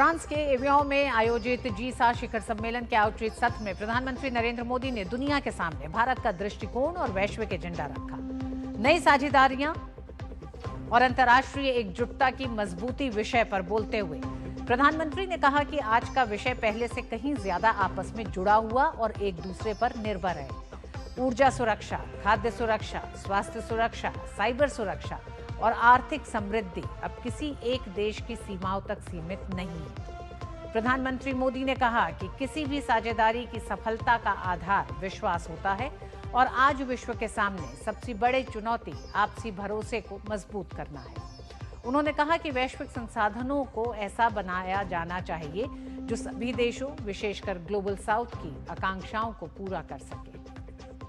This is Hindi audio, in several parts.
फ्रांस के एवियन में आयोजित जी7 शिखर सम्मेलन के आउटरीच सत्र में प्रधानमंत्री नरेंद्र मोदी ने दुनिया के सामने भारत का दृष्टिकोण और वैश्विक एजेंडा रखा। नई साझेदारियां और अंतर्राष्ट्रीय एकजुटता की मजबूती विषय पर बोलते हुए प्रधानमंत्री ने कहा कि आज का विषय पहले से कहीं ज्यादा आपस में जुड़ा हुआ और एक दूसरे पर निर्भर है। ऊर्जा सुरक्षा, खाद्य सुरक्षा, स्वास्थ्य सुरक्षा, साइबर सुरक्षा और आर्थिक समृद्धि अब किसी एक देश की सीमाओं तक सीमित नहीं है। प्रधानमंत्री मोदी ने कहा कि किसी भी साझेदारी की सफलता का आधार विश्वास होता है और आज विश्व के सामने सबसे बड़ी चुनौती आपसी भरोसे को मजबूत करना है। उन्होंने कहा कि वैश्विक संसाधनों को ऐसा बनाया जाना चाहिए जो सभी देशों, विशेषकर ग्लोबल साउथ की आकांक्षाओं को पूरा कर सके।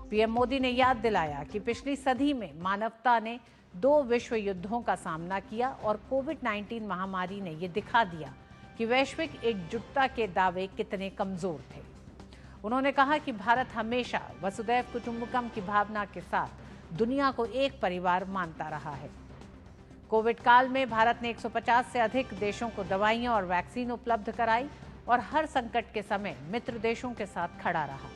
पीएम मोदी ने याद दिलाया कि पिछली सदी में मानवता ने 2 विश्व युद्धों का सामना किया और कोविड-19 महामारी ने यह दिखा दिया कि वैश्विक एकजुटता के दावे कितने कमजोर थे। उन्होंने कहा कि भारत हमेशा वसुधैव कुटुंबकम की भावना के साथ दुनिया को एक परिवार मानता रहा है। कोविड काल में भारत ने 150 से अधिक देशों को दवाइयां और वैक्सीन उपलब्ध कराई और हर संकट के समय मित्र देशों के साथ खड़ा रहा।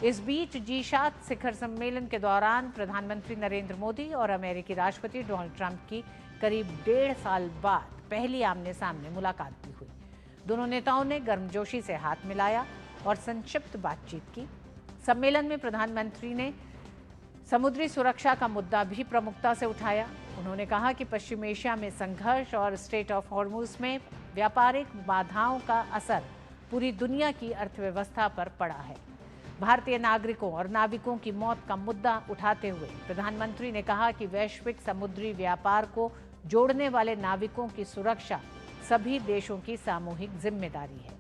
इस बीच जी7 शिखर सम्मेलन के दौरान प्रधानमंत्री नरेंद्र मोदी और अमेरिकी राष्ट्रपति डोनाल्ड ट्रंप की करीब 1.5 साल बाद पहली आमने सामने मुलाकात भी हुई। दोनों नेताओं ने गर्मजोशी से हाथ मिलाया और संक्षिप्त बातचीत की। सम्मेलन में प्रधानमंत्री ने समुद्री सुरक्षा का मुद्दा भी प्रमुखता से उठाया। उन्होंने कहा कि पश्चिम एशिया में संघर्ष और स्ट्रेट ऑफ हॉर्मुज में व्यापारिक बाधाओं का असर पूरी दुनिया की अर्थव्यवस्था पर पड़ा है। भारतीय नागरिकों और नाविकों की मौत का मुद्दा उठाते हुए प्रधानमंत्री ने कहा कि वैश्विक समुद्री व्यापार को जोड़ने वाले नाविकों की सुरक्षा सभी देशों की सामूहिक जिम्मेदारी है।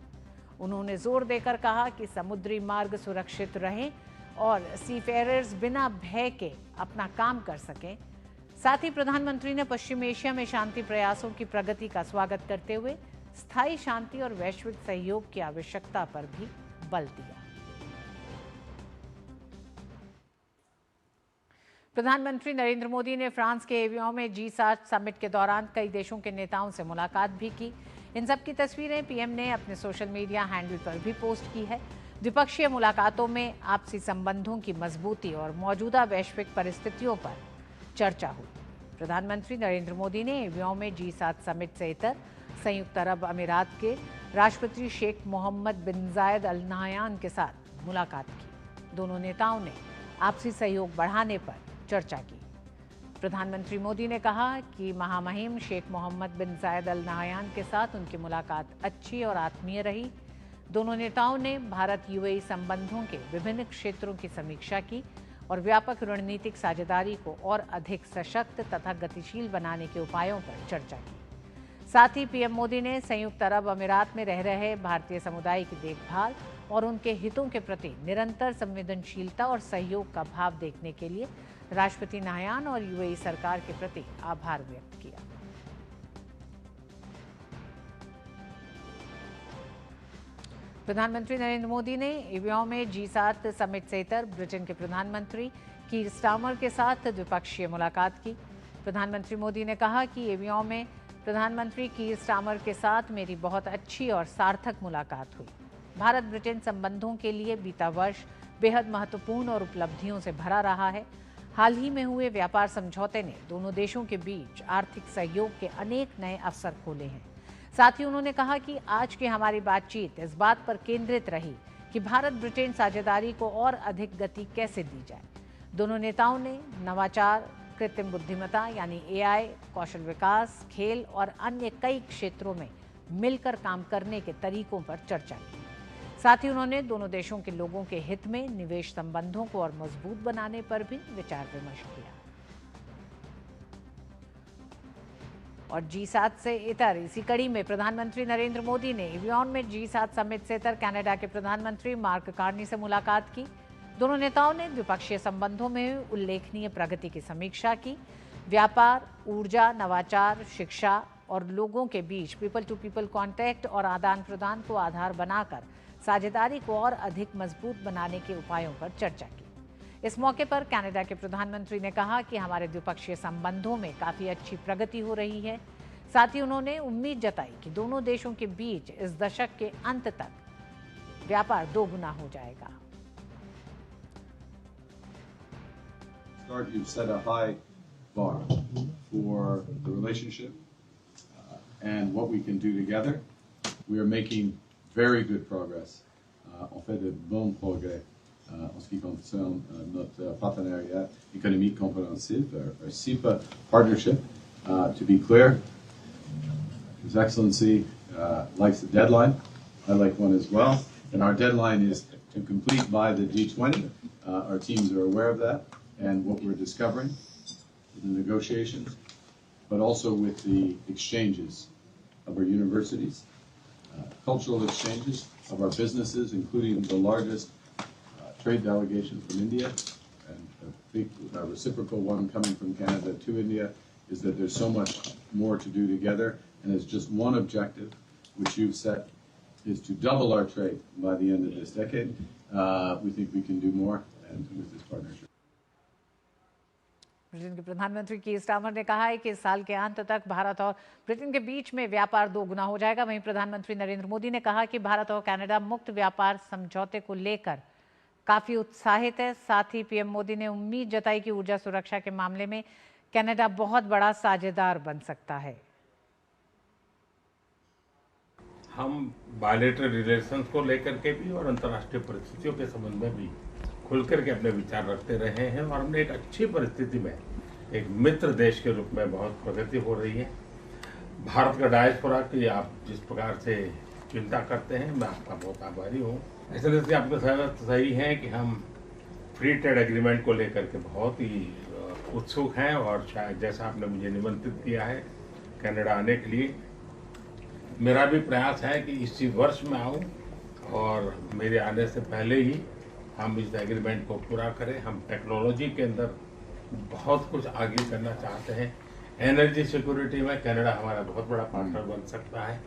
उन्होंने जोर देकर कहा कि समुद्री मार्ग सुरक्षित रहें और सीफेयरर्स बिना भय के अपना काम कर सकें। साथ ही प्रधानमंत्री ने पश्चिम एशिया में शांति प्रयासों की प्रगति का स्वागत करते हुए स्थायी शांति और वैश्विक सहयोग की आवश्यकता पर भी बल दिया। प्रधानमंत्री नरेंद्र मोदी ने फ्रांस के एवियन में जी7 समिट के दौरान कई देशों के नेताओं से मुलाकात भी की। इन सब की तस्वीरें पीएम ने अपने सोशल मीडिया हैंडल पर भी पोस्ट की है। द्विपक्षीय मुलाकातों में आपसी संबंधों की मजबूती और मौजूदा वैश्विक परिस्थितियों पर चर्चा हुई। प्रधानमंत्री नरेंद्र मोदी ने एवियन में जी7 समिट से इतर संयुक्त अरब अमीरात के राष्ट्रपति शेख मोहम्मद बिन जायद अल नाहयान के साथ मुलाकात की। दोनों नेताओं ने आपसी सहयोग बढ़ाने पर चर्चा की। प्रधानमंत्री मोदी ने कहा कि महामहिम शेख मोहम्मद बिन जायद अल नाहयान के साथ उनकी मुलाकात अच्छी और आत्मीय रही। दोनों नेताओं ने भारत यूएई संबंधों के विभिन्न क्षेत्रों की समीक्षा की और व्यापक रणनीतिक साझेदारी को और अधिक सशक्त तथा गतिशील बनाने के उपायों पर चर्चा की। साथ ही पीएम मोदी ने संयुक्त अरब अमीरात में रह रहे भारतीय समुदाय की देखभाल और उनके हितों के प्रति निरंतर संवेदनशीलता और सहयोग का भाव देखने के लिए राष्ट्रपति नाहयान और यूएई सरकार के प्रति आभार व्यक्त किया। प्रधानमंत्री नरेंद्र मोदी ने एवियन में जी7 समिट से इतर ब्रिटेन के प्रधानमंत्री कीर स्टारमर के साथ द्विपक्षीय मुलाकात की। प्रधानमंत्री मोदी ने कहा कि एवियन में प्रधानमंत्री कीर स्टारमर के साथ मेरी बहुत अच्छी और सार्थक मुलाकात हुई। भारत ब्रिटेन संबंधों के लिए बीता वर्ष बेहद महत्वपूर्ण और उपलब्धियों से भरा रहा है। हाल ही में हुए व्यापार समझौते ने दोनों देशों के बीच आर्थिक सहयोग के अनेक नए अवसर खोले हैं। साथ ही उन्होंने कहा कि आज की हमारी बातचीत इस बात पर केंद्रित रही कि भारत ब्रिटेन साझेदारी को और अधिक गति कैसे दी जाए। दोनों नेताओं ने नवाचार, कृत्रिम बुद्धिमत्ता यानी एआई, कौशल विकास, खेल और अन्य कई क्षेत्रों में मिलकर काम करने के तरीकों पर चर्चा की। साथ ही उन्होंने दोनों देशों के लोगों के हित में निवेश संबंधों को और मजबूत बनाने पर भी विचार विमर्श किया। और जी7 से इतर इसी कड़ी में प्रधानमंत्री नरेंद्र मोदी ने एवियन में जी7 समिट से इतर कनाडा के प्रधानमंत्री मार्क कार्नी से मुलाकात की। दोनों नेताओं ने द्विपक्षीय संबंधों में उल्लेखनीय प्रगति की समीक्षा की। व्यापार, ऊर्जा, नवाचार, शिक्षा और लोगों के बीच पीपल टू पीपल कॉन्टैक्ट और आदान प्रदान को आधार बनाकर साझेदारी को और अधिक मजबूत बनाने के उपायों पर चर्चा की। इस मौके पर कनाडा के प्रधानमंत्री ने कहा कि हमारे द्विपक्षीय संबंधों में काफ़ी अच्छी प्रगति हो रही है। साथ ही उन्होंने उम्मीद जताई कि दोनों देशों के बीच इस दशक के अंत तक व्यापार दोगुना हो जाएगा। You've set a high bar for the relationship and what we can do together. We are making very good progress. On fait de bons progrès en ce qui concerne notre partenariat économique compréhensif, our CEPA partnership. To be clear, His Excellency likes the deadline. I like one as well. And our deadline is to complete by the G20. Our teams are aware of that and what we're discovering in the negotiations, but also with the exchanges of our universities, cultural exchanges of our businesses, including the largest trade delegation from India, and a big reciprocal one coming from Canada to India, is that there's so much more to do together, and it's just one objective, which you've set, is to double our trade by the end of this decade. We think we can do more, and with this partnership. Britain के प्रधानमंत्री कीर स्टारमर ने कहा है कि इस साल के अंत तक भारत और ब्रिटेन के बीच में व्यापार दोगुना हो जाएगा। वहीं प्रधानमंत्री नरेंद्र मोदी ने कहा कि भारत और कनाडा मुक्त व्यापार समझौते को लेकर काफी उत्साहित है। साथ ही पीएम मोदी ने उम्मीद जताई कि ऊर्जा सुरक्षा के मामले में कनाडा बहुत बड़ा साझेदार बन सकता है। हम बायलैटरल रिलेशंस को लेकर के भी और अंतर्राष्ट्रीय परिस्थितियों के संबंध में भी खुलकर के अपने विचार रखते रहे हैं और हमने एक अच्छी परिस्थिति में एक मित्र देश के रूप में बहुत प्रगति हो रही है। भारत का डायस्पोरा की आप जिस प्रकार से चिंता करते हैं, मैं आपका बहुत आभारी हूँ। ऐसे आपको सही है कि हम फ्री ट्रेड एग्रीमेंट को लेकर के बहुत ही उत्सुक हैं और शायद जैसा आपने मुझे निमंत्रित किया है कनाडा आने के लिए, मेरा भी प्रयास है कि इसी वर्ष में आऊँ और मेरे आने से पहले ही हम इस एग्रीमेंट को पूरा करें। हम टेक्नोलॉजी के अंदर बहुत कुछ आगे करना चाहते हैं। एनर्जी सिक्योरिटी में कनाडा हमारा बहुत बड़ा पार्टनर बन सकता है।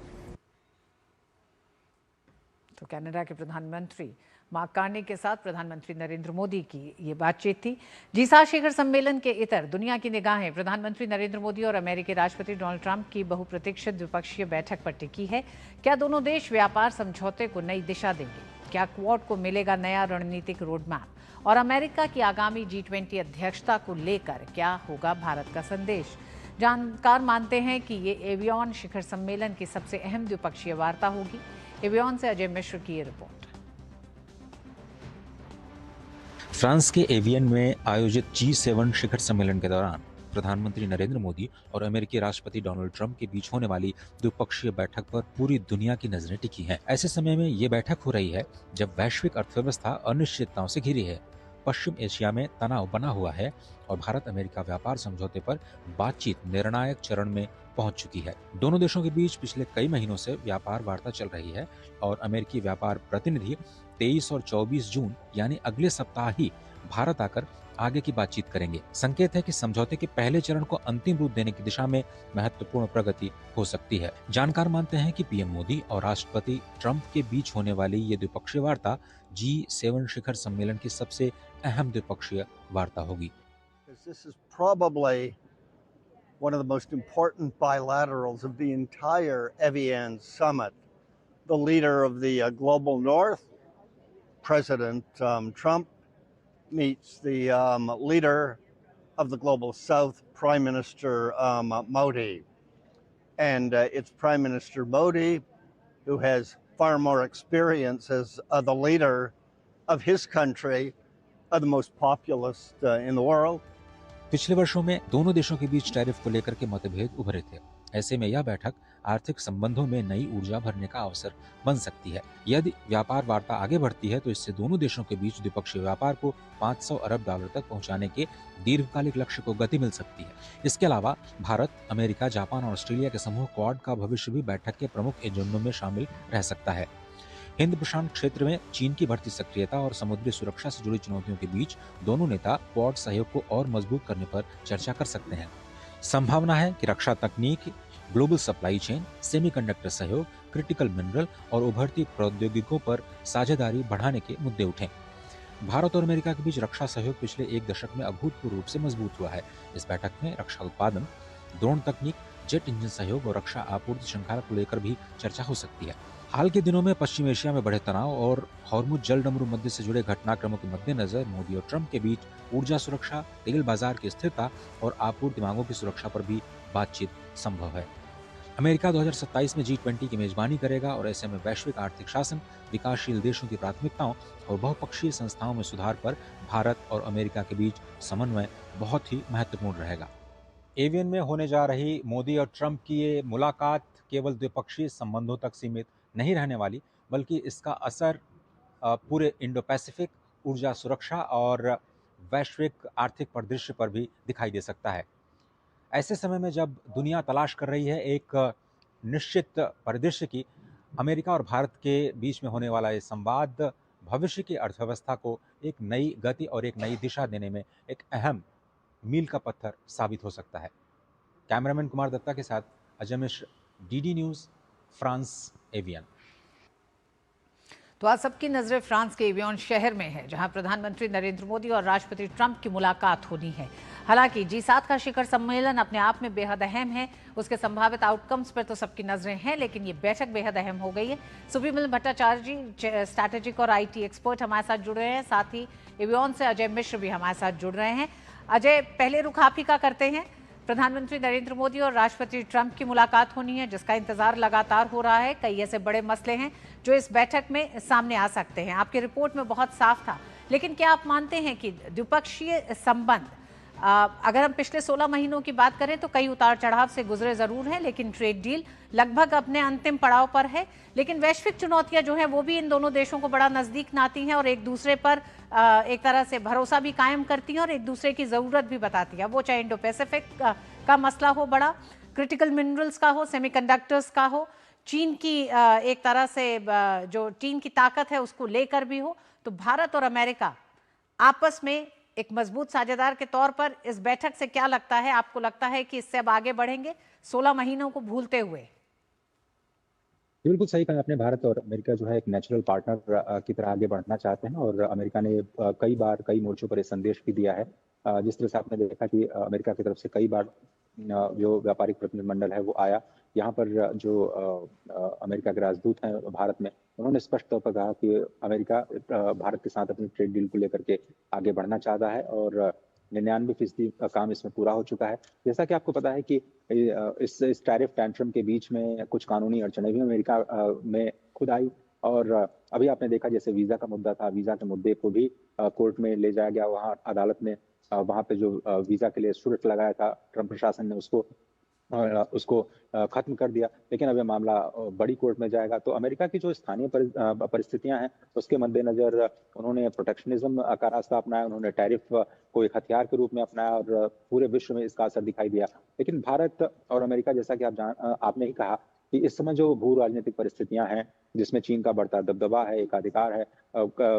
तो कनाडा के प्रधानमंत्री मार्क कार्नी के साथ प्रधानमंत्री नरेंद्र मोदी की ये बातचीत थी। G7 शिखर सम्मेलन के इतर दुनिया की निगाहें प्रधानमंत्री नरेंद्र मोदी और अमेरिकी राष्ट्रपति डोनाल्ड ट्रंप की बहुप्रतीक्षित द्विपक्षीय बैठक पर टिकी है। क्या दोनों देश व्यापार समझौते को नई दिशा देंगे? क्या क्वाड को मिलेगा नया रणनीतिक रोडमैप? और अमेरिका की आगामी G20 अध्यक्षता को लेकर क्या होगा भारत का संदेश? जानकार मानते हैं कि ये एवियन शिखर सम्मेलन की सबसे अहम द्विपक्षीय वार्ता होगी। एवियन से अजय मिश्र की रिपोर्ट। फ्रांस के एवियन में आयोजित G7 शिखर सम्मेलन के दौरान प्रधानमंत्री नरेंद्र मोदी और अमेरिकी राष्ट्रपति डोनाल्ड ट्रंप के बीच होने वाली द्विपक्षीय बैठक पर पूरी दुनिया की नजरें टिकी हैं। ऐसे समय में ये बैठक हो रही है जब वैश्विक अर्थव्यवस्था अनिश्चितताओं से घिरी है, पश्चिम एशिया में तनाव बना हुआ है और भारत अमेरिका व्यापार समझौते पर बातचीत निर्णायक चरण में पहुंच चुकी है। दोनों देशों के बीच पिछले कई महीनों से व्यापार वार्ता चल रही है और अमेरिकी व्यापार प्रतिनिधि 23 और 24 जून यानी अगले सप्ताह ही भारत आकर आगे की बातचीत करेंगे। संकेत है कि समझौते के पहले चरण को अंतिम रूप देने की दिशा में महत्वपूर्ण प्रगति हो सकती है। जानकार मानते हैं कि पीएम मोदी और राष्ट्रपति ट्रंप के बीच होने वाली ये द्विपक्षीय वार्ता G7 शिखर सम्मेलन की सबसे अहम द्विपक्षीय वार्ता होगी। This is probably one of the most important bilaterals of the entire Evian summit. The leader of the global north, President Trump, meets the leader of the global south, Prime Minister Modi. And it's Prime Minister Modi who has far more experience as the leader of his country, the most populous in the world. पिछले वर्षों में दोनों देशों के बीच टैरिफ को लेकर के मतभेद उभरे थे। ऐसे में यह बैठक आर्थिक संबंधों में नई ऊर्जा भरने का अवसर बन सकती है। यदि व्यापार वार्ता आगे बढ़ती है तो इससे दोनों देशों के बीच द्विपक्षीय व्यापार को $500 अरब तक पहुंचाने के दीर्घकालिक लक्ष्य को गति मिल सकती है। इसके अलावा भारत, अमेरिका, जापान और ऑस्ट्रेलिया के समूह क्वाड का भविष्य भी बैठक के प्रमुख एजेंडों में शामिल रह सकता है। हिंद प्रशांत क्षेत्र में चीन की बढ़ती सक्रियता और समुद्री सुरक्षा से जुड़ी चुनौतियों के बीच दोनों नेता क्वाड सहयोग को और मजबूत करने पर चर्चा कर सकते हैं। संभावना है कि रक्षा तकनीक, ग्लोबल सप्लाई चेन, सेमीकंडक्टर सहयोग, क्रिटिकल मिनरल और उभरती प्रौद्योगिकियों पर साझेदारी बढ़ाने के मुद्दे उठें। भारत और अमेरिका के बीच रक्षा सहयोग पिछले एक दशक में अभूतपूर्व रूप से मजबूत हुआ है। इस बैठक में रक्षा उत्पादन, ड्रोन तकनीक, जेट इंजन सहयोग और रक्षा आपूर्ति श्रृंखला को लेकर भी चर्चा हो सकती है। हाल के दिनों में पश्चिम एशिया में बढ़े तनाव और हॉर्मुज जलडमरू मध्य से जुड़े घटनाक्रमों के मद्देनजर मोदी और ट्रंप के बीच ऊर्जा सुरक्षा, तेल बाजार की स्थिरता और आपूर्ति मांगों की सुरक्षा पर भी बातचीत संभव है। अमेरिका 2027 में G20 की मेजबानी करेगा और ऐसे में वैश्विक आर्थिक शासन, विकासशील देशों की प्राथमिकताओं और बहुपक्षीय संस्थाओं में सुधार पर भारत और अमेरिका के बीच समन्वय बहुत ही महत्वपूर्ण रहेगा। एवियन में होने जा रही मोदी और ट्रंप की ये मुलाकात केवल द्विपक्षीय संबंधों तक सीमित नहीं रहने वाली, बल्कि इसका असर पूरे इंडो पैसिफिक, ऊर्जा सुरक्षा और वैश्विक आर्थिक परिदृश्य पर भी दिखाई दे सकता है। ऐसे समय में जब दुनिया तलाश कर रही है एक निश्चित परिदृश्य की, अमेरिका और भारत के बीच में होने वाला ये संवाद भविष्य की अर्थव्यवस्था को एक नई गति और एक नई दिशा देने में एक अहम मील का पत्थर साबित हो सकता है। कैमरामैन कुमार दत्ता के साथ Ajay Mishra, DD news, France avian. तो आज सबकी नजरें फ्रांस के एवियन शहर में है, जहां प्रधानमंत्री नरेंद्र मोदी और राष्ट्रपति ट्रंप की मुलाकात होनी है। हालांकि G7 का शिखर सम्मेलन अपने आप में बेहद अहम है, उसके संभावित आउटकम्स पर तो सबकी नजरें हैं, लेकिन ये बैठक बेहद अहम हो गई है। सुब्रमण्यम भट्टाचार्य जी स्ट्रैटेजिक और IT एक्सपर्ट हमारे साथ जुड़ रहे हैं, साथ ही एवियन से अजय मिश्र भी हमारे साथ जुड़ रहे हैं। अजय, पहले रुख आप ही का करते हैं। प्रधानमंत्री नरेंद्र मोदी और राष्ट्रपति ट्रंप की मुलाकात होनी है, जिसका इंतजार लगातार हो रहा है। कई ऐसे बड़े मसले हैं जो इस बैठक में सामने आ सकते हैं। आपकी रिपोर्ट में बहुत साफ था, लेकिन क्या आप मानते हैं कि द्विपक्षीय संबंध, अगर हम पिछले 16 महीनों की बात करें तो कई उतार चढ़ाव से गुजरे जरूर हैं, लेकिन ट्रेड डील लगभग अपने अंतिम पड़ाव पर है। लेकिन वैश्विक चुनौतियां जो हैं वो भी इन दोनों देशों को बड़ा नजदीक लाती हैं और एक दूसरे पर एक तरह से भरोसा भी कायम करती हैं और एक दूसरे की जरूरत भी बताती है। वो चाहे इंडो पैसिफिक का मसला हो, बड़ा क्रिटिकल मिनरल्स का हो, सेमीकंडक्टर्स का हो, चीन की एक तरह से जो चीन की ताकत है उसको लेकर भी हो। तो भारत और अमेरिका आपस में एक मजबूत साझेदार के तौर पर इस बैठक से क्या लगता है? आपको लगता है कि इससे अब आगे बढ़ेंगे 16 महीनों को भूलते हुए? बिल्कुल सही कहा आपने। भारत और अमेरिका जो है एक नेचुरल पार्टनर की तरह आगे बढ़ना चाहते हैं और अमेरिका ने कई बार कई मोर्चों पर ये संदेश भी दिया है। जिस तरह से आपने देखा कि अमेरिका की तरफ से कई बार जो व्यापारिक प्रतिनिधिमंडल है वो आया यहाँ पर, जो अमेरिका के राजदूत हैं भारत में, उन्होंने स्पष्ट तौर पर कहा कि अमेरिका भारत के साथ अपनी ट्रेड डील को लेकर के आगे बढ़ना चाहता है और 99% का काम इसमें पूरा हो चुका है। जैसा कि आपको पता है कि इस टैरिफ टेंट्रम के बीच में कुछ कानूनी अड़चनें भी अमेरिका में खुद आई और अभी आपने देखा जैसे वीजा का मुद्दा था, वीजा के मुद्दे को भी कोर्ट में ले जाया गया। वहाँ अदालत ने वहाँ पे जो वीजा के लिए शुल्क लगाया था, ट्रंप प्रशासन ने उसको खत्म कर दिया। लेकिन अब यह मामला बड़ी कोर्ट में जाएगा। तो अमेरिका की जो स्थानीय परिस्थितियां हैं उसके मद्देनजर उन्होंने प्रोटेक्शनिज्म का रास्ता अपनाया, उन्होंने टैरिफ को एक हथियार के रूप में अपनाया और पूरे विश्व में इसका असर दिखाई दिया। लेकिन भारत और अमेरिका, जैसा कि आपने ही कहा कि इस समय जो भू राजनीतिक परिस्थितियां हैं जिसमें चीन का बढ़ता दबदबा है, एकाधिकार है,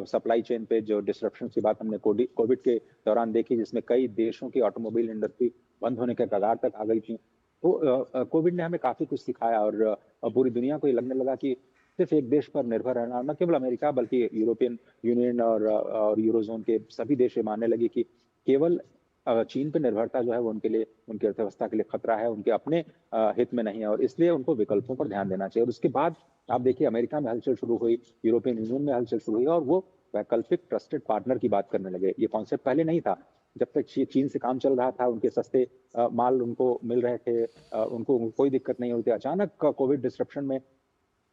सप्लाई चेन पे जो डिस्ट्रप्शन की बात हमने कोविड के दौरान देखी, जिसमें कई देशों की ऑटोमोबाइल इंडस्ट्री बंद होने के कगार तक आ गई थी। तो कोविड ने हमें काफी कुछ सिखाया और पूरी दुनिया को ये लगने लगा कि सिर्फ एक देश पर निर्भर रहना, न केवल अमेरिका बल्कि यूरोपियन यूनियन और यूरोजोन के सभी देश मानने लगे कि केवल चीन पर निर्भरता जो है वो उनके लिए, उनकी अर्थव्यवस्था के लिए खतरा है, उनके अपने हित में नहीं है और इसलिए उनको विकल्पों पर ध्यान देना चाहिए। और उसके बाद आप देखिए अमेरिका में हलचल शुरू हुई, यूरोपियन यूनियन में हलचल शुरू हुई और वो वैकल्पिक ट्रस्टेड पार्टनर की बात करने लगे। ये कॉन्सेप्ट पहले नहीं था। जब तक चीन से काम चल रहा था, उनके सस्ते माल उनको मिल रहे थे, उनको कोई दिक्कत नहीं होती। अचानक कोविड डिस्ट्रप्शन में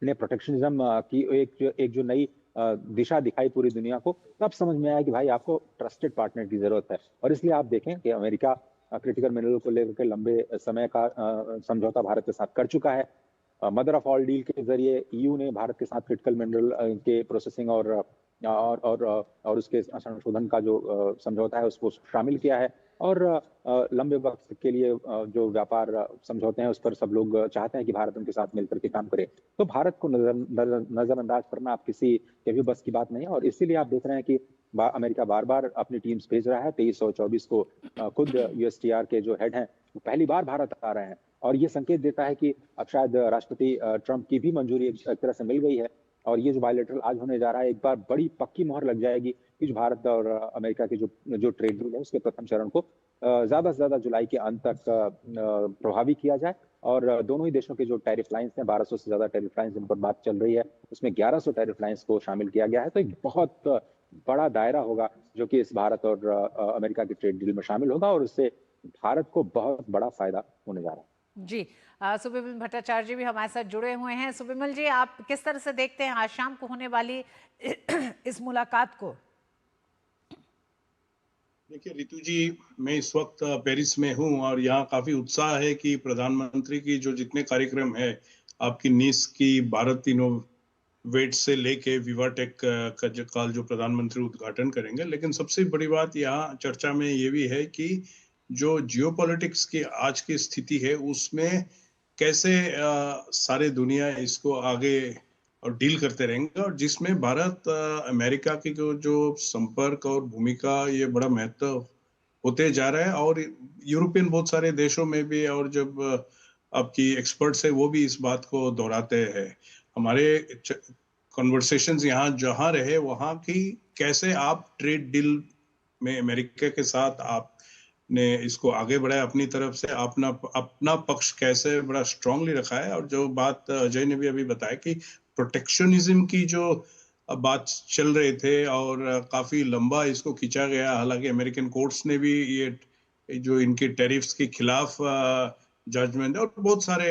ने प्रोटेक्शनिज्म की एक जो नई दिशा दिखाई पूरी दुनिया को, तब समझ में आया कि भाई आपको ट्रस्टेड पार्टनर की जरूरत है। और इसलिए आप देखें कि अमेरिका क्रिटिकल मिनरल को लेकर के लंबे समय का समझौता भारत के साथ कर चुका है। मदर ऑफ ऑल डील के जरिए ईयू ने भारत के साथ क्रिटिकल मिनरल के प्रोसेसिंग और उसके संशोधन का जो समझौता है उसको शामिल किया है और लंबे वक्त के लिए जो व्यापार समझौते हैं उस पर सब लोग चाहते हैं कि भारत उनके साथ मिलकर के काम करे। तो भारत को नजरअंदाज करना आप किसी के भी बस की बात नहीं है और इसीलिए आप देख रहे हैं कि अमेरिका बार बार अपनी टीम्स भेज रहा है। 23 और 24 को खुद यूएसटीआर के जो हेड हैं वो पहली बार भारत आ रहे हैं और ये संकेत देता है कि अब शायद राष्ट्रपति ट्रंप की भी मंजूरी एक तरह से मिल गई है और ये जो बायलैटरल आज होने जा रहा है, एक बार बड़ी पक्की मोहर लग जाएगी कि जो भारत और अमेरिका की जो ट्रेड डील है उसके प्रथम चरण को ज्यादा से ज्यादा जुलाई के अंत तक प्रभावी किया जाए और दोनों ही देशों के जो टैरिफ लाइन्स हैं, 1200 से ज्यादा टैरिफ लाइन्स जिन पर बात चल रही है, उसमें 1100 टैरिफ लाइन्स को शामिल किया गया है। तो एक बहुत बड़ा दायरा होगा जो कि इस भारत और अमेरिका की ट्रेड डील में शामिल होगा, और उससे भारत को बहुत बड़ा फायदा होने जा रहा है। जी, सुबिमल भट्टाचार्य जी भी हमारे साथ जुड़े हुए हैं। सुबिमल जी, आप किस तरह से देखते हैं आज शाम को होने वाली इस मुलाकात को? देखिए रितु जी, मैं इस वक्त पेरिस में हूं और यहाँ काफी उत्साह है कि प्रधानमंत्री की जो जितने कार्यक्रम है, आपकी नीस की भारत इनोवेट से लेके विवाटेक का जो कल जो प्रधानमंत्री उद्घाटन करेंगे। लेकिन सबसे बड़ी बात यहाँ चर्चा में ये भी है कि जो जियोपॉलिटिक्स की आज की स्थिति है उसमें कैसे सारे दुनिया इसको आगे और डील करते रहेंगे, और जिसमें भारत अमेरिका की जो संपर्क और भूमिका ये बड़ा महत्व होते जा रहा है। और यूरोपियन बहुत सारे देशों में भी, और जब आपकी एक्सपर्ट्स है वो भी इस बात को दोहराते हैं। हमारे कन्वर्सेशंस यहाँ जहाँ रहे वहाँ की कैसे आप ट्रेड डील में अमेरिका के साथ आपने इसको आगे बढ़ाया, अपनी तरफ से अपना पक्ष कैसे बड़ा स्ट्रांगली रखा है। और जो बात अजय ने भी अभी बताया कि प्रोटेक्शनिज्म की जो बात चल रहे थे और काफी लंबा इसको खींचा गया, हालांकि अमेरिकन कोर्ट्स ने भी ये जो इनके टैरिफ्स के खिलाफ जजमेंट, और बहुत सारे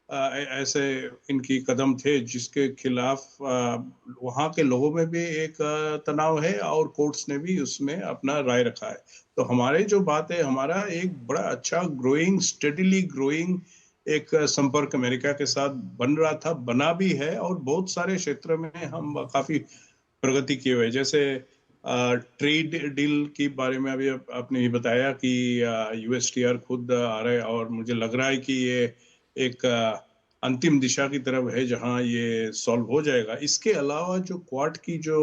ऐसे इनकी कदम थे जिसके खिलाफ वहाँ के लोगों में भी एक तनाव है, और कोर्ट्स ने भी उसमें अपना राय रखा है। तो हमारे जो बात है, हमारा एक बड़ा अच्छा ग्रोइंग, स्टेडीली ग्रोइंग एक संपर्क अमेरिका के साथ बन रहा था, बना भी है, और बहुत सारे क्षेत्र में हम काफी प्रगति किए हुए। जैसे ट्रेड डील के बारे में अभी आपने ये बताया कि यूएसटीआर खुद आ रहा है, और मुझे लग रहा है कि ये एक अंतिम दिशा की तरफ है जहां ये सॉल्व हो जाएगा। इसके अलावा जो क्वाड की जो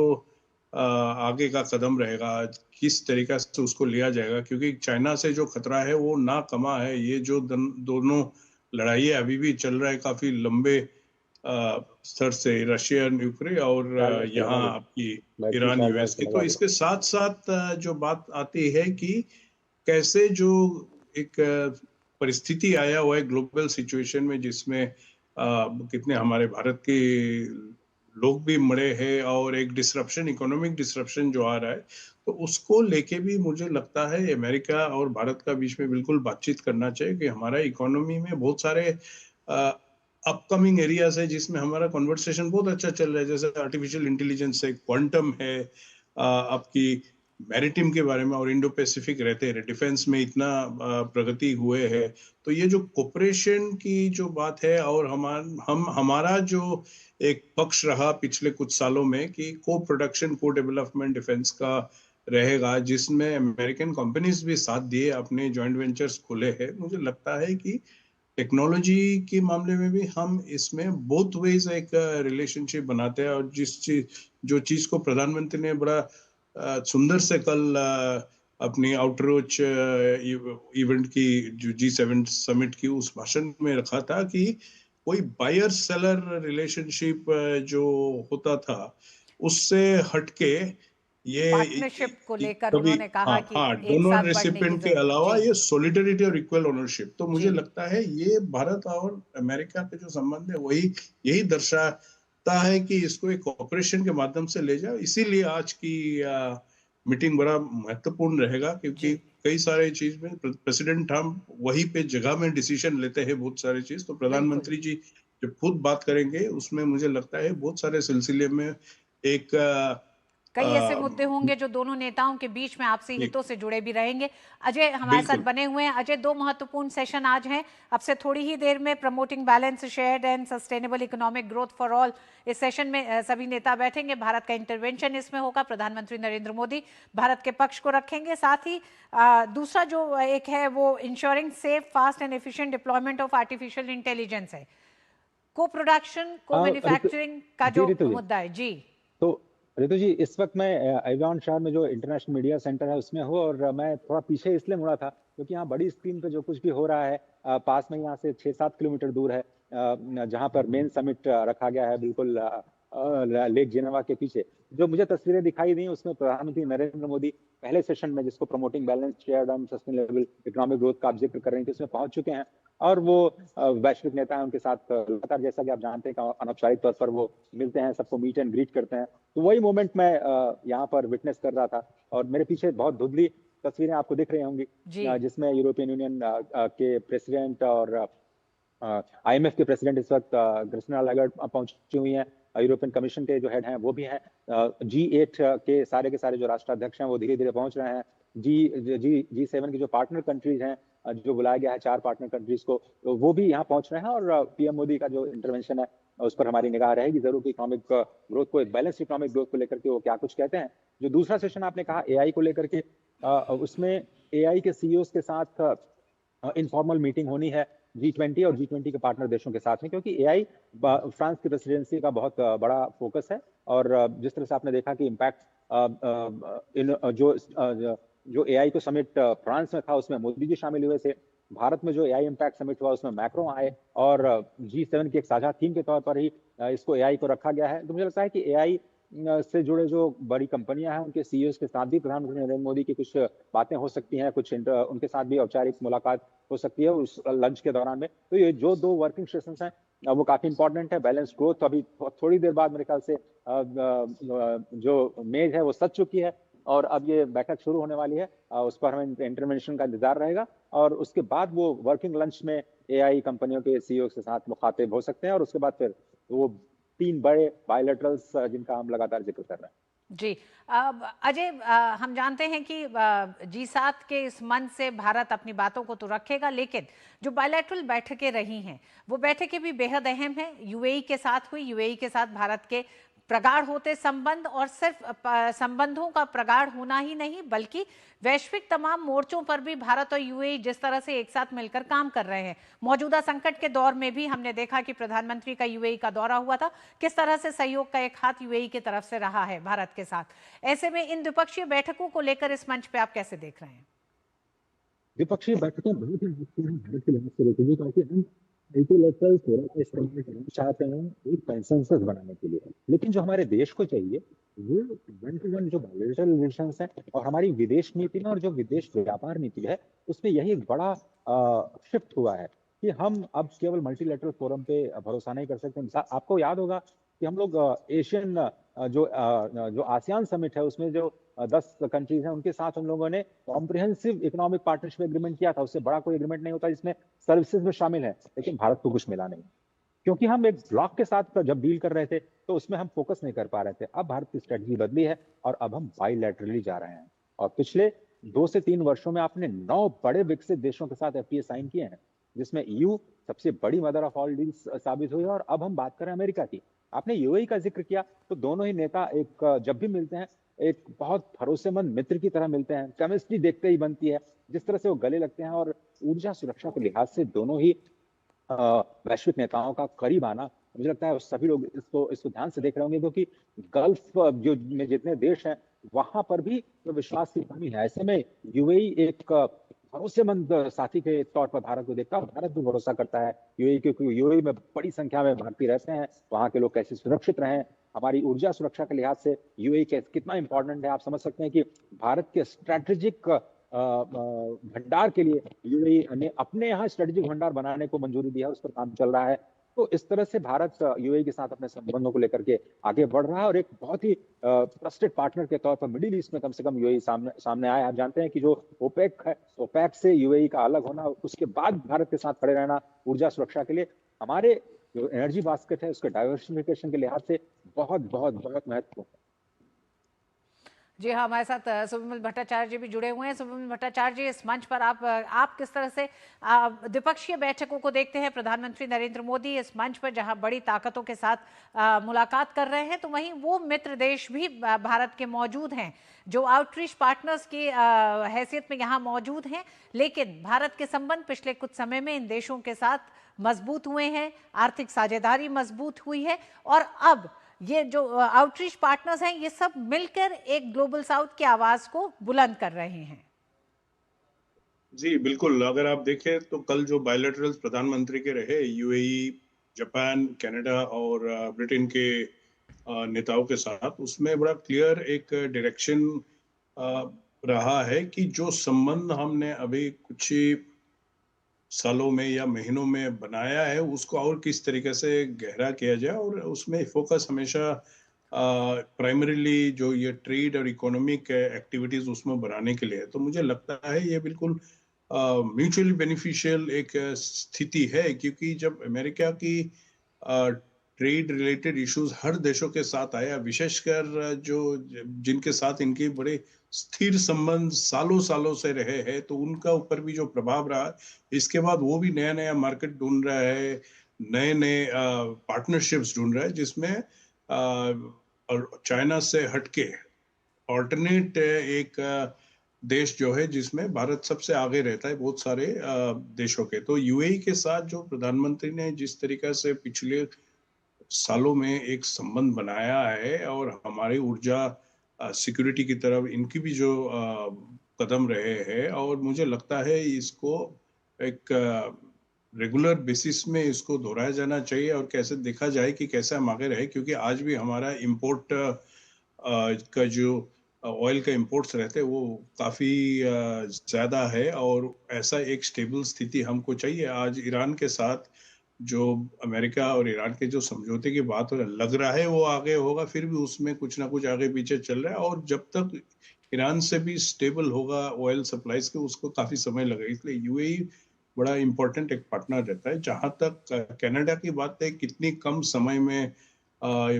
आगे का कदम रहेगा, किस तरीका से उसको लिया जाएगा, क्योंकि चाइना से जो खतरा है वो ना कमा है। ये जो दोनों लड़ाई अभी भी चल रहा है काफी लंबे स्तर से, रशिया यूक्रेन और यहाँ आपकी ईरान यूएस की। तो इसके साथ साथ जो बात आती है कि कैसे जो एक परिस्थिति आया हुआ है ग्लोबल सिचुएशन में, जिसमें कितने हमारे भारत के लोग भी मरे हैं, और एक डिसरप्शन, इकोनॉमिक डिसरप्शन जो आ रहा है, तो उसको लेके भी मुझे लगता है अमेरिका और भारत का बीच में बिल्कुल बातचीत करना चाहिए कि हमारा इकोनॉमी में बहुत सारे अपकमिंग एरियाज है जिसमें हमारा कन्वर्सेशन बहुत अच्छा चल रहा है। जैसे आर्टिफिशियल इंटेलिजेंस है, क्वांटम है, आपकी मैरिटाइम के बारे में, और इंडो पैसिफिक रहते हैं, डिफेंस में इतना प्रगति हुए है। तो ये जो कोऑपरेशन की जो बात है, और हमारा जो एक पक्ष रहा पिछले कुछ सालों में कि को प्रोडक्शन, को डेवलपमेंट डिफेंस का रहेगा, जिसमें अमेरिकन कंपनीज भी साथ दिए, अपने जॉइंट वेंचर्स खुले हैं। मुझे लगता है कि टेक्नोलॉजी के मामले में भी हम इसमें बोथ वेज एक रिलेशनशिप बनाते हैं, और जो चीज को प्रधानमंत्री ने बड़ा सुंदर से कल अपनी आउटरीच इवेंट की, जो G7 समिट की उस भाषण में रखा था कि कोई बायर सेलर रिलेशनशिप जो होता था उससे हटके ये पार्टनरशिप को लेकर कभी उन्होंने कहा कि एक डोनर साथ रेसिपिएंट के अलावा ये सॉलिडरिटी और इक्वल ओनरशिप। तो मुझे जी। लगता है ये भारत और अमेरिका के जो संबंध है वही यही दर्शाता है कि इसको एक ऑपरेशन के माध्यम से ले जाओ। इसीलिए आज की मीटिंग बड़ा महत्वपूर्ण रहेगा, क्योंकि कई सारे चीज में प्रेसिडेंट ट्रम्प वही पे जगह में डिसीजन लेते हैं बहुत सारी चीज। तो प्रधानमंत्री जी जब खुद बात करेंगे उसमें मुझे लगता है बहुत सारे सिलसिले में एक कई ऐसे मुद्दे होंगे जो दोनों नेताओं के बीच में आपसी हितों से जुड़े भी रहेंगे। अजय हमारे साथ बने हुए हैं। अजय, दो महत्वपूर्ण सेशन आज हैं। अब से थोड़ी ही देर में promoting balance, shared and sustainable economic growth for all, इस सेशन में सभी नेता बैठेंगे। भारत का इंटरवेंशन इसमें होगा। प्रधानमंत्री नरेंद्र मोदी भारत के पक्ष को रखेंगे। साथ ही दूसरा जो एक है वो ensuring safe, fast and efficient deployment of artificial intelligence है। को प्रोडक्शन, को मैन्युफैक्चरिंग का जो मुद्दा है। जी तो रितु जी, इस वक्त मैं एवियन शहर में जो इंटरनेशनल मीडिया सेंटर है उसमें हूँ, और मैं थोड़ा पीछे इसलिए मुड़ा था क्योंकि यहाँ बड़ी स्क्रीन पे जो कुछ भी हो रहा है पास में यहाँ से 6-7 किलोमीटर दूर है, जहाँ पर मेन समिट रखा गया है, बिल्कुल लेक जेनेवा के पीछे जो मुझे तस्वीरें दिखाई दी, उसमें प्रधानमंत्री नरेंद्र मोदी पहले सेशन में, जिसको promoting balance shared and sustainable economic growth का आप जिक्र कर रहे हैं, उसमें पहुंच चुके हैं। और वो वैश्विक नेता हैं, उनके साथ लगातार, जैसा कि आप जानते हैं कि अनौपचारिक तौर पर वो मिलते हैं, सबको मीट एंड ग्रीट करते हैं। तो वही मोमेंट मैं यहाँ पर विटनेस कर रहा था। और मेरे पीछे बहुत धुंधली तस्वीरें आपको दिख रही होंगी, जिसमें यूरोपियन यूनियन के प्रेसिडेंट और IMF के प्रेसिडेंट इस वक्त क्रिस्टिना लागार्ड पहुंची हुई हैं। यूरोपियन कमीशन के जो हेड हैं वो भी हैं। G8 के सारे जो राष्ट्राध्यक्ष हैं वो धीरे धीरे पहुंच रहे हैं। G7 की जो पार्टनर कंट्रीज हैं, जो बुलाया गया है 4 पार्टनर कंट्रीज को, तो वो भी यहाँ पहुंच रहे हैं। और पीएम मोदी का जो इंटरवेंशन है उस पर हमारी निगाह रहेगी जरूर कि इकोनॉमिक ग्रोथ को, एक बैलेंस इकोनॉमिक ग्रोथ को लेकर के वो क्या कुछ कहते हैं। जो दूसरा सेशन आपने कहा AI को लेकर के, उसमें AI के CEOs के साथ इनफॉर्मल मीटिंग होनी है G20 और G20 के पार्टनर देशों के साथ में, क्योंकि AI फ्रांस की प्रेसिडेंसी का बहुत बड़ा फोकस है। और जिस तरह से आपने देखा कि इम्पैक्ट इन जो AI को समिट फ्रांस में था उसमें मोदी जी शामिल हुए थे। भारत में जो AI इम्पैक्ट समिट हुआ उसमें मैक्रो आए, और G7 की एक साझा थीम के तौर पर ही इसको AI को रखा गया है। तो मुझे लगता है कि AI से जुड़े जो बड़ी कंपनियां हैं उनके CEOs के साथ भी प्रधानमंत्री नरेंद्र मोदी की कुछ बातें हो सकती हैं, कुछ उनके साथ भी औपचारिक मुलाकात हो सकती है उस लंच के दौरान में। तो ये जो 2 वर्किंग सेशंस हैं वो काफी इंपॉर्टेंट है। बैलेंस ग्रोथ अभी थोड़ी देर बाद मेरे ख्याल से जो मेज है वो सज चुकी है, और अब ये बैठक शुरू होने वाली है। उस पर हमें इंटरवेंशन का इंतजार रहेगा, और उसके बाद वो वर्किंग लंच में AI कंपनियों के CEOs के साथ मुखातिब हो सकते हैं। और उसके बाद फिर वो 3 बड़े बायलैटरल्स जिनका हम लगातार जिक्र कर रहे हैं। जी, अजय, हम जानते हैं कि G7 के इस मंच से भारत अपनी बातों को तो रखेगा, लेकिन जो बायलैटरल बैठकें रही हैं वो बैठकें भी बेहद अहम हैं। UAE के साथ हुई, UAE के साथ भारत के प्रगाढ़ होते संबंध, और सिर्फ संबंधों का प्रगाढ़ होना ही नहीं बल्कि वैश्विक तमाम मोर्चों पर भी भारत और UAE जिस तरह से एक साथ मिलकर काम कर रहे हैं। मौजूदा संकट के दौर में भी हमने देखा कि प्रधानमंत्री का UAE का दौरा हुआ था, किस तरह से सहयोग का एक हाथ UAE की तरफ से रहा है भारत के साथ। ऐसे में इन द्विपक्षीय बैठकों को लेकर इस मंच पे आप कैसे देख रहे हैं? द्विपक्षीय बैठकें बहुत ही महत्वपूर्ण हैं भारत के लिहाज से देखेंगे, क्योंकि हम मल्टीलैटरल फोरम का इस्तेमाल करना चाहते हैं एक कंसेंसस बनाने के लिए। लेकिन जो हमारे देश को चाहिए वो 1 to 1 जो बायलैटरल रिलेशंस हैं, और हमारी विदेश नीति में और जो विदेश व्यापार नीति है उसमें यही एक बड़ा शिफ्ट हुआ है कि हम अब केवल मल्टीलैटरल फोरम पे भरोसा नहीं कर सकते। आपको याद होगा कि हम लोग एशियन जो आसियान समिट है उसमें जो 10 कंट्रीज हैं उनके साथ हम लोगों ने कॉम्प्रिहेंसिव इकोनॉमिक पार्टनरशिप एग्रीमेंट किया था। उससे बड़ा कोई एग्रीमेंट नहीं होता जिसमें सर्विसेज में शामिल है, लेकिन भारत को कुछ मिला नहीं, क्योंकि हम एक ब्लॉक के साथ जब डील कर रहे थे तो उसमें हम फोकस नहीं कर पा रहे थे। अब भारत की स्ट्रेटजी बदली है और अब हम बाइलैटरली जा रहे हैं, और पिछले 2 से 3 वर्षों में आपने 9 बड़े विकसित देशों के साथ FTA साइन किए हैं, जिसमें EU सबसे बड़ी मदर ऑफ ऑल डील्स साबित हुई है। और अब हम बात करें अमेरिका की, आपने UAE का जिक्र किया, तो दोनों ही नेता एक जब भी मिलते हैं एक बहुत भरोसेमंद मित्र की तरह मिलते हैं। केमिस्ट्री देखते ही बनती है, जिस तरह से वो गले लगते हैं। और ऊर्जा सुरक्षा के लिहाज से दोनों ही वैश्विक नेताओं का करीब आना, मुझे लगता है सभी लोग इसको ध्यान से देख रहे होंगे, क्योंकि गल्फ जो में जितने देश हैं वहां पर भी तो विश्वास की कमी है। ऐसे में UAE एक भरोसेमंद साथी के तौर पर भारत को देखता है, और भारत भी भरोसा करता है UAE, क्योंकि UAE में बड़ी संख्या में भारतीय रहते हैं। वहां के लोग कैसे सुरक्षित रहें, हमारी ऊर्जा सुरक्षा के लिहाज से UAE कितना इंपॉर्टेंट है। आप समझ सकते हैं कि भारत के स्ट्रेटेजिक भंडार के लिए UAE ने अपने यहाँ स्ट्रेटेजिक भंडार बनाने को मंजूरी दी है, उस पर काम चल रहा है। तो इस तरह से भारत UAE के साथ अपने संबंधों को लेकर के आगे बढ़ रहा है, और एक बहुत ही ट्रस्टेड पार्टनर के तौर पर मिडिल ईस्ट में कम से कम UAE सामने आया। आप जानते हैं कि जो OPEC है, OPEC से UAE का अलग होना, उसके बाद भारत के साथ खड़े रहना ऊर्जा सुरक्षा के लिए हमारे जो एनर्जी बास्केट है उसके डाइवर्सिफिकेशन के लिहाज से बहुत बहुत बहुत महत्वपूर्ण है। जी हाँ, हमारे साथ सुब्रमण्यम भट्टाचार्य जी भी जुड़े हुए हैं। सुब्रमण्यम भट्टाचार्य जी, इस मंच पर आप किस तरह से द्विपक्षीय बैठकों को देखते हैं? प्रधानमंत्री नरेंद्र मोदी इस मंच पर जहां बड़ी ताकतों के साथ मुलाकात कर रहे हैं, तो वहीं वो मित्र देश भी भारत के मौजूद हैं जो आउटरीच पार्टनर्स की हैसियत में यहाँ मौजूद हैं। लेकिन भारत के संबंध पिछले कुछ समय में इन देशों के साथ मजबूत हुए हैं, आर्थिक साझेदारी मजबूत हुई है, और अब ये जो आउटरीच पार्टनर्स हैं ये सब मिलकर एक ग्लोबल साउथ की आवाज को बुलंद कर रहे हैं। जी बिल्कुल, अगर आप देखें तो कल जो बायलैटरल्स प्रधानमंत्री के रहे, UAE, जापान, कनाडा और ब्रिटेन के नेताओं के साथ, उसमें बड़ा क्लियर एक डायरेक्शन रहा है कि जो संबंध हमने अभी कुछ ही सालों में या महीनों में बनाया है उसको और किस तरीके से गहरा किया जाए, और उसमें फोकस हमेशा प्राइमरीली जो ये ट्रेड और इकोनॉमिक एक्टिविटीज उसमें बनाने के लिए है। तो मुझे लगता है ये बिल्कुल म्यूचुअली बेनिफिशियल एक स्थिति है, क्योंकि जब अमेरिका की ट्रेड रिलेटेड इश्यूज हर देशों के साथ आया, विशेषकर जो जिनके साथ इनके बड़े स्थिर संबंध सालों सालों से रहे हैं, तो उनका ऊपर भी जो प्रभाव रहा, इसके बाद वो भी नया नया मार्केट ढूंढ रहा है, नए नए पार्टनरशिप्स ढूंढ रहा है, जिसमें और चाइना से हटके ऑल्टरनेट एक देश जो है जिसमें भारत सबसे आगे रहता है बहुत सारे देशों के। तो यूएई के साथ जो प्रधानमंत्री ने जिस तरीका से पिछले सालों में एक संबंध बनाया है, और हमारी ऊर्जा सिक्योरिटी की तरफ इनकी भी जो कदम रहे हैं, और मुझे लगता है इसको एक रेगुलर बेसिस में इसको दोहराया जाना चाहिए और कैसे देखा जाए कि कैसे हम आगे रहे, क्योंकि आज भी हमारा इंपोर्ट का जो ऑयल का इंपोर्ट्स रहते हैं वो काफ़ी ज़्यादा है, और ऐसा एक स्टेबल स्थिति हमको चाहिए। आज ईरान के साथ जो अमेरिका और ईरान के जो समझौते की बात हो लग रहा है वो आगे होगा, फिर भी उसमें कुछ ना कुछ आगे पीछे चल रहा है, और जब तक ईरान से भी स्टेबल होगा ऑयल सप्लाईज के उसको काफ़ी समय लगेगा। इसलिए यूएई बड़ा इंपॉर्टेंट एक पार्टनर रहता है। जहां तक कनाडा की बात है, कितनी कम समय में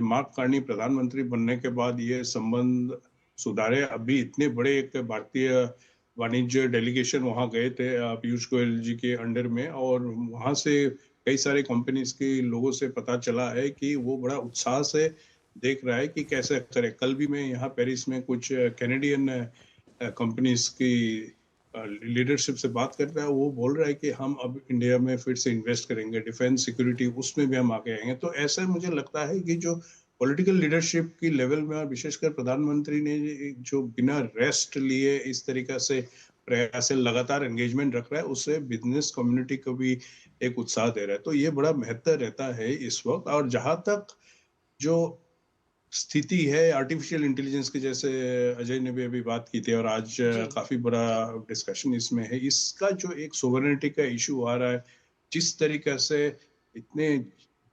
मार्क कार्नी प्रधानमंत्री बनने के बाद ये संबंध सुधारे। अभी इतने बड़े एक भारतीय वाणिज्य डेलीगेशन वहां गए थे पीयूष गोयल जी के अंडर में, और वहां से कई सारे कंपनीज के लोगों से पता चला है कि वो बड़ा उत्साह से देख रहा है कि कैसे करे। कल भी मैं यहाँ पेरिस में कुछ कैनेडियन कंपनीज की लीडरशिप से बात करता है, वो बोल रहा है कि हम अब इंडिया में फिर से इन्वेस्ट करेंगे, डिफेंस सिक्योरिटी उसमें भी हम आगे आएंगे। तो ऐसा मुझे लगता है कि जो पॉलिटिकल लीडरशिप की लेवल में, और विशेषकर प्रधानमंत्री ने जो बिना रेस्ट लिए इस तरीका से प्रयास से लगातार एंगेजमेंट रख रहा है, उससे बिजनेस कम्युनिटी को भी एक उत्साह दे रहा है। तो ये बड़ा महत्व रहता है इस वक्त। और जहां तक जो स्थिति है आर्टिफिशियल इंटेलिजेंस की, जैसे अजय ने भी अभी बात की थी और आज काफी बड़ा डिस्कशन इसमें है, इसका जो एक सोवरेनिटी का इशू आ रहा है, जिस तरीके से इतने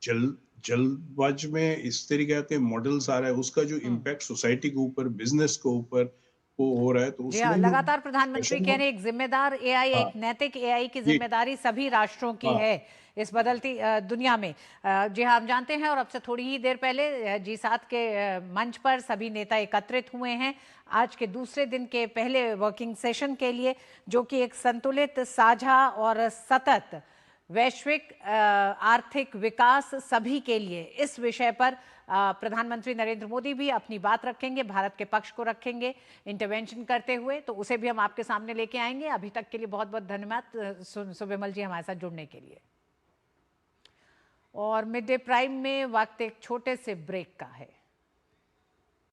जल्दबाज में इस तरीके के मॉडल्स आ रहा है, उसका जो इम्पैक्ट सोसाइटी के ऊपर, बिजनेस के ऊपर वो हो रहा है, तो जी हाँ, उसमें लगातार प्रधानमंत्री कह रहे हैं एक जिम्मेदार एआई, एक नैतिक एआई की जिम्मेदारी सभी राष्ट्रों की है इस बदलती दुनिया में। जी हाँ, हम जानते हैं, और अब से थोड़ी ही देर पहले G7 के मंच पर सभी नेता एकत्रित हुए हैं आज के दूसरे दिन के पहले वर्किंग सेशन के लिए, जो कि एक संतुलित, साझा और सतत वैश्विक आर्थिक विकास सभी के लिए, इस विषय पर प्रधानमंत्री नरेंद्र मोदी भी अपनी बात रखेंगे, भारत के पक्ष को रखेंगे इंटरवेंशन करते हुए, तो उसे भी हम आपके सामने लेके आएंगे। अभी तक के लिए बहुत बहुत धन्यवाद सुविमल जी हमारे साथ जुड़ने के लिए। और मिड डे प्राइम में वक्त एक छोटे से ब्रेक का है।